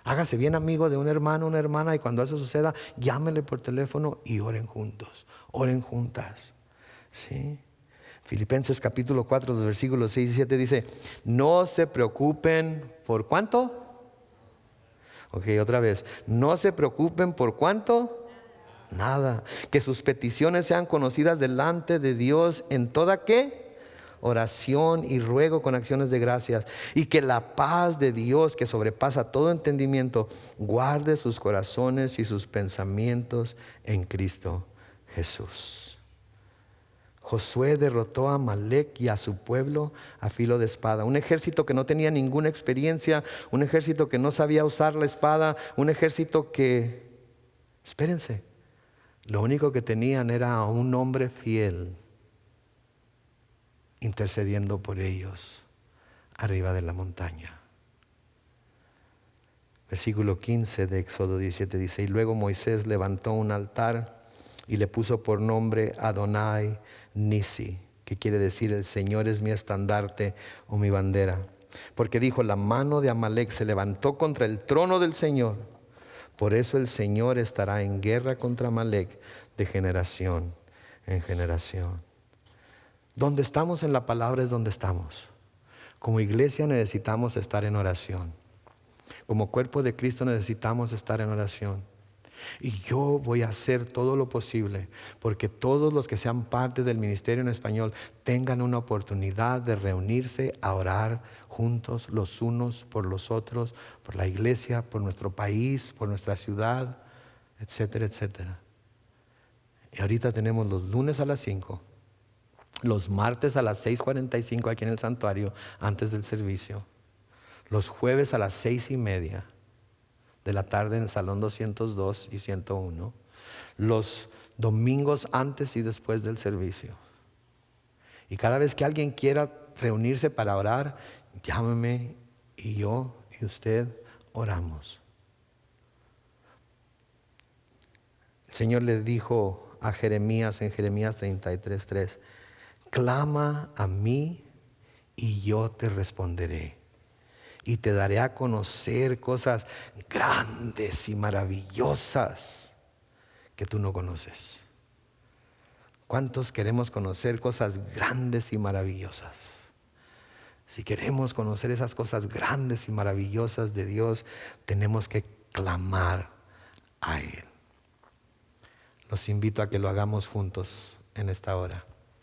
Hágase bien amigo de un hermano, una hermana, y cuando eso suceda, llámele por teléfono y oren juntos, oren juntas. ¿Sí? Filipenses capítulo 4, los versículos 6 y 7 dice, no se preocupen por ¿cuánto? Ok, otra vez, no se preocupen por ¿cuánto? Nada. Que sus peticiones sean conocidas delante de Dios en toda ¿qué? Oración y ruego con acciones de gracias, y que la paz de Dios, que sobrepasa todo entendimiento, guarde sus corazones y sus pensamientos en Cristo Jesús. Josué derrotó a Amalec y a su pueblo a filo de espada. Un ejército que no tenía ninguna experiencia, un ejército que no sabía usar la espada, un ejército que, espérense, lo único que tenían era a un hombre fiel intercediendo por ellos arriba de la montaña. Versículo 15 de Éxodo 17 dice, y luego Moisés levantó un altar y le puso por nombre Adonai Nisi, que quiere decir el Señor es mi estandarte o mi bandera. Porque dijo, la mano de Amalec se levantó contra el trono del Señor. Por eso el Señor estará en guerra contra Amalec de generación en generación. Donde estamos en la palabra es donde estamos. Como iglesia necesitamos estar en oración. Como cuerpo de Cristo necesitamos estar en oración. Y yo voy a hacer todo lo posible porque todos los que sean parte del ministerio en español tengan una oportunidad de reunirse a orar juntos los unos por los otros, por la iglesia, por nuestro país, por nuestra ciudad, etcétera, etcétera. Y ahorita tenemos los lunes a las 5. Los martes a las 6:45 aquí en el santuario antes del servicio. Los jueves a las 6:30 de la tarde en el salón 202 y 101. Los domingos antes y después del servicio. Y cada vez que alguien quiera reunirse para orar, llámeme y yo y usted oramos. El Señor le dijo a Jeremías en Jeremías 33:3, clama a mí y yo te responderé y te daré a conocer cosas grandes y maravillosas que tú no conoces. ¿Cuántos queremos conocer cosas grandes y maravillosas? Si queremos conocer esas cosas grandes y maravillosas de Dios, tenemos que clamar a Él. Los invito a que lo hagamos juntos en esta hora.